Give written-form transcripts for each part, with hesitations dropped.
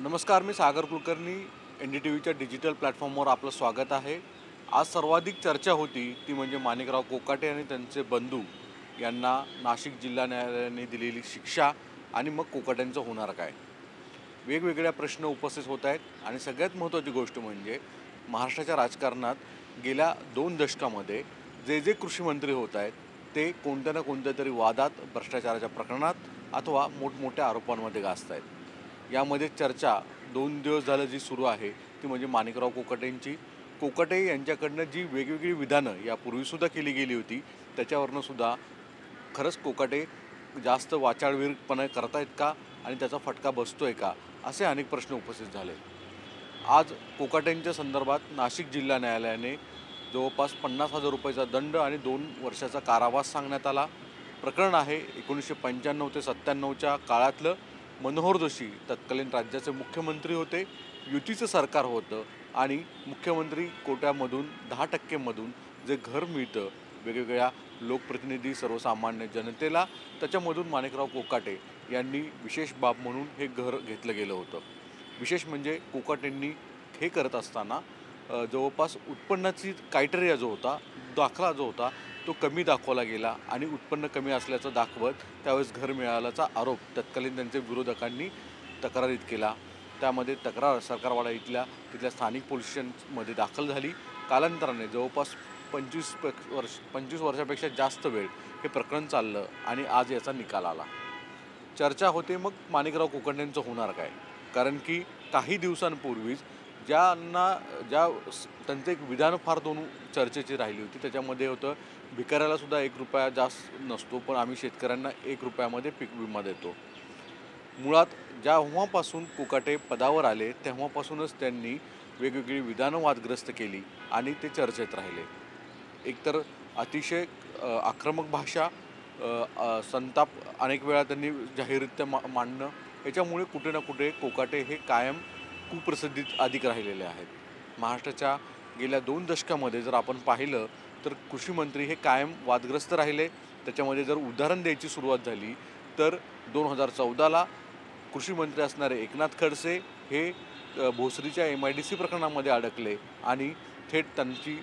नमस्कार, मी सागर कुलकर्णी. NDTVच्या डिजिटल प्लॅटफॉर्मवर आपलं स्वागत आहे. आज सर्वाधिक चर्चा होती ती म्हणजे माणिकराव कोकाटे आणि त्यांचे बंधू यांना नाशिक जिल्हा न्यायालयाने दिलेली शिक्षा आणि मग कोकाट्यांचं होणार काय? वेगवेगळ्या प्रश्न उपस्थित होत आहेत आणि सगळ्यात महत्त्वाची गोष्ट म्हणजे महाराष्ट्राच्या राजकारणात गेल्या 2 दशकामध्ये जे जे कृषी मंत्री होत आहेत ते कोणत्या ना कोणत्या तरी वादात, भ्रष्टाचाराच्या प्रकरणात अथवा मोठमोठ्या आरोपांमध्ये गाजत आहेत. यामध्ये चर्चा 2 दिवस झालं जी सुरू आहे ती म्हणजे माणिकराव कोकाटेंची. कोकाटे यांच्याकडनं जी वेगवेगळी विधानं यापूर्वीसुद्धा केली गेली होती त्याच्यावरनं सुद्धा खरंच कोकाटे जास्त वाचाळवीरपणा करतायत का आणि त्याचा फटका बसतोय का, असे अनेक प्रश्न उपस्थित झाले. आज कोकाटेंच्या संदर्भात नाशिक जिल्हा न्यायालयाने जवळपास 50,000 रुपयाचा दंड आणि 2 वर्षाचा कारावास सांगण्यात आला. प्रकरण आहे 1995 ते 97च्या काळातलं. मनोहर जोशी तत्कालीन राज्याचे मुख्यमंत्री होते. युतीचं सरकार होतं आणि मुख्यमंत्री कोट्यामधून 10% जे घर मिळतं वेगवेगळ्या लोकप्रतिनिधी सर्वसामान्य जनतेला, त्याच्यामधून माणिकराव कोकाटे यांनी विशेष बाब म्हणून हे घर घेतलं गेलं होतं. विशेष म्हणजे कोकाटेंनी हे करत असताना जवळपास उत्पन्नाची क्रायटेरिया जो होता, दाखला जो होता तो कमी दाखवला गेला आणि उत्पन्न कमी असल्याचं दाखवत त्यावेळेस घर मिळाल्याचा आरोप तत्कालीन त्यांच्या विरोधकांनी तक्रारीत केला. त्यामध्ये तक्रार सरकारवाडा तिथल्या स्थानिक पोलीस स्टेशनमध्ये दाखल झाली. कालांतराने जवळपास 25 वर्षापेक्षा जास्त वेळ हे प्रकरण चाललं आणि आज याचा निकाल आला. चर्चा होते मग माणिकराव कोकाटेंचं होणार काय? कारण की काही दिवसांपूर्वीच त्यांचं एक विधान फार दोन चर्चेची राहिली होती. त्याच्यामध्ये होतं, भिकाऱ्यालासुद्धा 1 रुपया जास्त नसतो, पण आम्ही शेतकऱ्यांना 1 रुपयामध्ये पीक विमा देतो. मुळात जेव्हापासून कोकाटे पदावर आले तेव्हापासूनच त्यांनी वेगवेगळी विधानं वादग्रस्त केली आणि ते चर्चेत राहिले. एकतर अतिशय आक्रमक भाषा, संताप अनेक वेळा त्यांनी जाहीररित्या मांडणं, याच्यामुळे कुठे ना कुठे कोकाटे हे कायम कुप्रसिद्धीत अधिक राहिलेले आहेत. महाराष्ट्राच्या गेल्या 2 दशकामध्ये जर आपण पाहिलं तर कृषी मंत्री हे कायम वादग्रस्त राहिले. त्याच्यामध्ये जर उदाहरण द्यायची सुरुवात झाली तर 2014ला कृषी मंत्री असणारे एकनाथ खडसे हे भोसरीच्या MIDC प्रकरणामध्ये अडकले आणि थेट त्यांची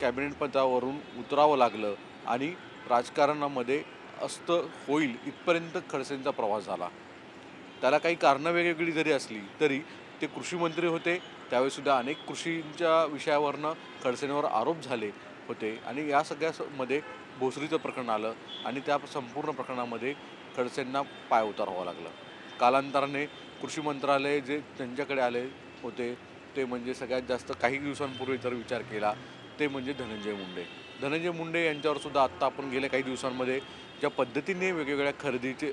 कॅबिनेट पदावरून उतरावं लागलं आणि राजकारणामध्ये अस्त होईल इथपर्यंत खडसेंचा प्रवास झाला. त्याला काही कारणं वेगवेगळी जरी असली तरी ते कृषी मंत्री होते. त्यावेळीसुद्धा अनेक कृषींच्या विषयावरनं खडसेंवर आरोप झाले होते आणि या सगळ्यामध्ये भोसरीचं प्रकरण आलं आणि त्या संपूर्ण प्रकरणामध्ये खडसेंना पाय उतारावं लागलं. कालांतराने कृषी मंत्रालय जे त्यांच्याकडे आले होते ते म्हणजे सगळ्यात जास्त काही दिवसांपूर्वी जर विचार केला ते म्हणजे धनंजय मुंडे यांच्यावरसुद्धा आत्ता आपण गेल्या काही दिवसांमध्ये ज्या पद्धतीने वेगवेगळ्या खरेदीचे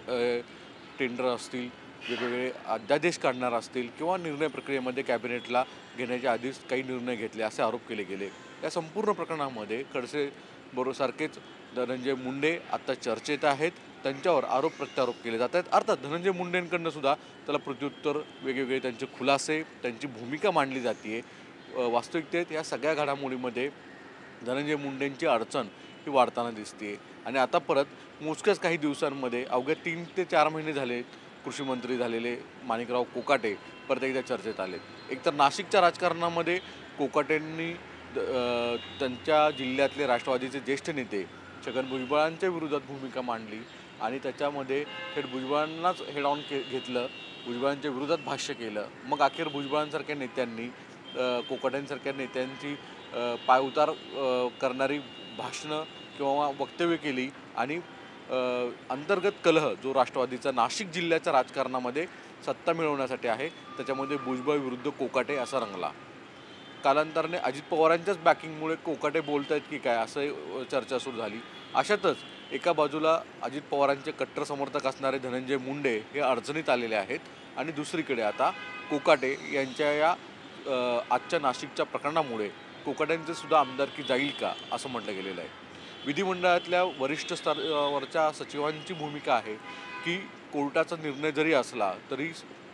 टेंडर असतील, वेगवेगळे अध्यादेश काढणार असतील किंवा निर्णय प्रक्रियेमध्ये कॅबिनेटला घेण्याच्या आधीच काही निर्णय घेतले असे आरोप केले गेले. या संपूर्ण प्रकरणामध्ये खडसे बरोबरसारखेच धनंजय मुंडे आत्ता चर्चेत आहेत. त्यांच्यावर आरोप प्रत्यारोप केले जात आहेत. अर्थात धनंजय मुंडेंकडनं सुद्धा त्याला प्रत्युत्तर वेगवेगळे त्यांचे खुलासे, त्यांची भूमिका मांडली जाते. वास्तविकतेत या सगळ्या घडामोडीमध्ये धनंजय मुंडेंची अडचण ही वाढताना दिसते आणि आता परत मोजक्याच काही दिवसांमध्ये अवघ्या 3 ते 4 महिने झाले कृषी मंत्री झालेले माणिकराव कोकाटे परत एकदा चर्चेत आले. एकतर नाशिकच्या राजकारणामध्ये कोकाटेंनी त्यांच्या जिल्ह्यातले राष्ट्रवादीचे ज्येष्ठ नेते छगन भुजबळांच्या विरोधात भूमिका मांडली आणि त्याच्यामध्ये थेट भुजबळांनाच हेड ऑन घेतलं, भुजबळांच्या विरोधात भाष्य केलं. मग अखेर भुजबळांसारख्या नेत्यांनी कोकाट्यांसारख्या नेत्यांची पायउतार करणारी भाषणं किंवा वक्तव्य केली आणि अंतर्गत कलह जो राष्ट्रवादीचा नाशिक जिल्ह्याच्या राजकारणामध्ये सत्ता मिळवण्यासाठी आहे त्याच्यामध्ये भुजबळ विरुद्ध कोकाटे असा रंगला. कालांतराने अजित पवारांच्याच बॅकिंगमुळे कोकाटे बोलत आहेत की काय असं चर्चा सुरू झाली. अशातच एका बाजूला अजित पवारांचे कट्टर समर्थक असणारे धनंजय मुंडे हे अडचणीत आलेले आहेत आणि दुसरीकडे आता कोकाटे यांच्या या आजच्या नाशिकच्या प्रकरणामुळे कोकाट्यांचे सुद्धा आमदारकी जाईल का असं म्हटलं गेलेलं आहे. विधिमंडळातल्या वरिष्ठ स्तरावरच्या सचिवांची भूमिका आहे की कोर्टाचा निर्णय जरी असला तरी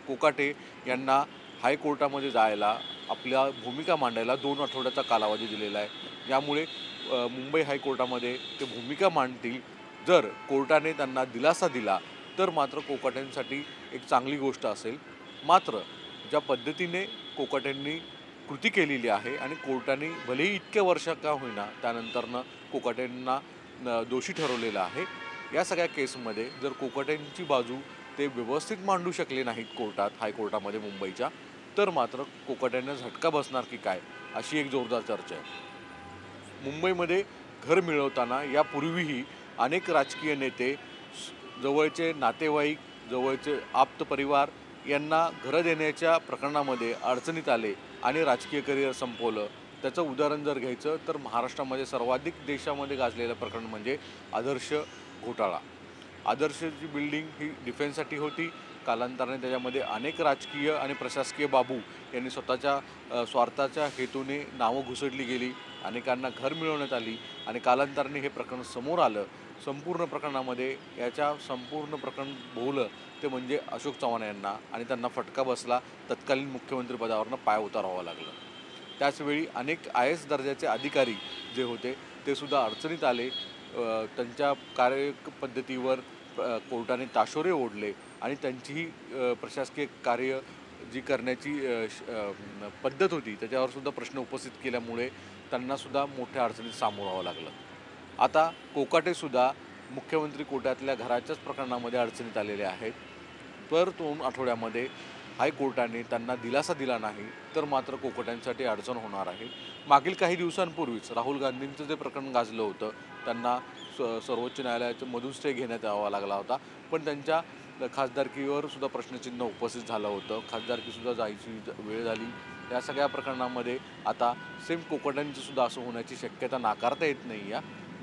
कोकाटे यांना हायकोर्टामध्ये जायला, आपल्या भूमिका मांडायला 2 आठवड्याचा कालावधी दिलेला आहे. यामुळे मुंबई हायकोर्टामध्ये ते भूमिका मांडतील. जर कोर्टाने त्यांना दिलासा दिला तर मात्र कोकाट्यांसाठी एक चांगली गोष्ट असेल. मात्र ज्या पद्धतीने कोकाटेंनी कृती केलेली आहे आणि कोर्टाने भलेही इतक्या वर्ष का होईना त्यानंतरनं कोकाटेंना दोषी ठरवलेलं आहे. या सगळ्या केसमध्ये जर कोकाटेंची बाजू ते व्यवस्थित मांडू शकले नाहीत कोर्टात, हायकोर्टामध्ये मुंबईच्या, तर मात्र कोकाटेंना झटका बसणार की काय अशी एक जोरदार चर्चा आहे. मुंबईमध्ये घर मिळवताना यापूर्वीही अनेक राजकीय नेते, जवळचे नातेवाईक, जवळचे आप्त परिवार यांना घरं देण्याच्या प्रकरणामध्ये अडचणीत आले आणि राजकीय करिअर संपवलं. त्याचं उदाहरण जर घ्यायचं तर महाराष्ट्रामध्ये सर्वाधिक देशामध्ये गाजलेलं प्रकरण म्हणजे आदर्श घोटाळा. आदर्शची बिल्डिंग ही डिफेन्ससाठी होती. कालांतराने त्याच्यामध्ये अनेक राजकीय आणि प्रशासकीय बाबू यांनी स्वतःच्या स्वार्थाच्या हेतूने नावं घुसडली गेली. अनेकांना घर मिळवण्यात आली आणि कालांतराने हे प्रकरण समोर आलं. संपूर्ण प्रकरणामध्ये याच्या संपूर्ण प्रकरण भोवलं ते म्हणजे अशोक चव्हाण यांना आणि त्यांना फटका बसला. तत्कालीन मुख्यमंत्रीपदावरनं पाय उतारावं लागलं. त्याचवेळी अनेक IAS दर्जाचे अधिकारी जे होते ते सुद्धा अडचणीत आले. त्यांच्या कार्यपद्धतीवर कोर्टाने ताशोरे ओढले आणि त्यांचीही प्रशासकीय कार्य जी करण्याची पद्धत होती त्याच्यावर सुद्धा प्रश्न उपस्थित केल्यामुळे त्यांनासुद्धा मोठ्या अडचणीत सामोरं व्हावं लागलं. आता कोकाटेसुद्धा मुख्यमंत्री कोट्यातल्या घराच्याच प्रकरणामध्ये अडचणीत आलेले आहेत. तर 2 आठवड्यामध्ये हायकोर्टाने त्यांना दिलासा दिला नाही तर मात्र कोकाट्यांसाठी अडचण होणार आहे. मागील काही दिवसांपूर्वीच राहुल गांधींचं जे प्रकरण गाजलं होतं त्यांना सर्वोच्च न्यायालयाच्या मधून स्टे घेण्यात यावा लागला होता, पण त्यांच्या खासदारकीवर सुद्धा प्रश्नचिन्ह उपस्थित झालं होतं. खासदारकीसुद्धा जायची वेळ झाली. या सगळ्या प्रकरणामध्ये आता सेम कोकाट्यांचं सुद्धा असं होण्याची शक्यता नाकारता येत नाही.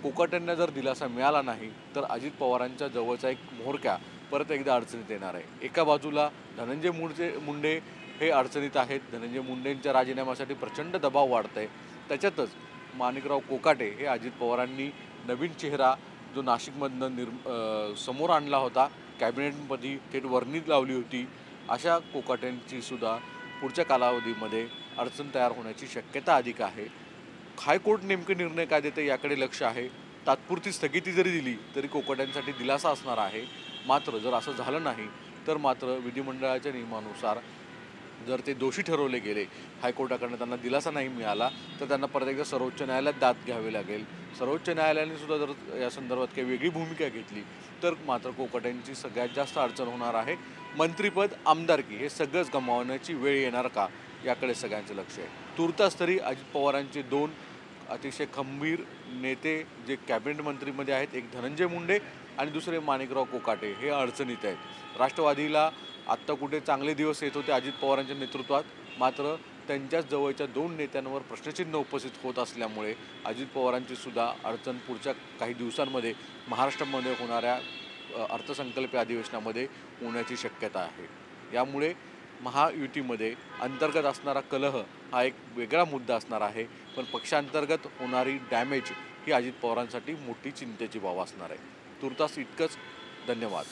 कोकाट्यांना जर दिलासा मिळाला नाही तर अजित पवारांच्या जवळचा एक म्होरक्या परत एकदा अडचणीत येणार आहे. एका बाजूला धनंजय मुंडे हे अडचणीत आहेत. धनंजय मुंडेंच्या राजीनाम्यासाठी प्रचंड दबाव वाढत आहे. त्याच्यातच माणिकराव कोकाटे हे अजित पवारांनी नवीन चेहरा जो नाशिकमधनं समोर आणला होता, कॅबिनेटमध्ये थेट वर्णी लावली होती, अशा कोकाटेंची सुद्धा पुढच्या कालावधीमध्ये अडचण तयार होण्याची शक्यता अधिक आहे. हायकोर्ट नेमके निर्णय काय देते याकडे लक्ष आहे. तात्पुरती स्थगिती जरी दिली तरी कोकाट्यांसाठी दिलासा असणार आहे. मात्र जर असं झालं नाही तर मात्र विधिमंडळाच्या नियमानुसार जर ते दोषी ठरवले गेले, हायकोर्टाकडनं त्यांना दिलासा नाही मिळाला तर त्यांना परत एकदा सर्वोच्च न्यायालयात दाद घ्यावी लागेल. सर्वोच्च न्यायालयाने सुद्धा जर या संदर्भात काही वेगळी भूमिका घेतली तर मात्र कोकाट्यांची सगळ्यात जास्त अडचण होणार आहे. मंत्रिपद, आमदारकी हे सगळंच गमावण्याची वेळ येणार का याकडे सगळ्यांचं लक्ष आहे. तुर्तास तरी अजित पवारांचे 2 अतिशय खंबीर नेते जे कॅबिनेट मंत्रीमध्ये आहेत, एक धनंजय मुंडे आणि दुसरे माणिकराव कोकाटे, हे अडचणीत आहेत. राष्ट्रवादीला आत्ता कुठे चांगले दिवस येत होते अजित पवारांच्या नेतृत्वात, मात्र त्यांच्याच जवळच्या 2 नेत्यांवर प्रश्नचिन्ह उपस्थित होत असल्यामुळे अजित पवारांची सुद्धा अडचण पुढच्या काही दिवसांमध्ये महाराष्ट्रामध्ये होणाऱ्या अर्थसंकल्पीय अधिवेशनामध्ये होण्याची शक्यता आहे. यामुळे महायुतीमध्ये अंतर्गत असणारा कलह हा एक वेगळा मुद्दा असणार आहे, पण पक्षांतर्गत होणारी डॅमेज ही अजित पवारांसाठी मोठी चिंतेची बाब असणार आहे. तुर्तास इतकंच. धन्यवाद.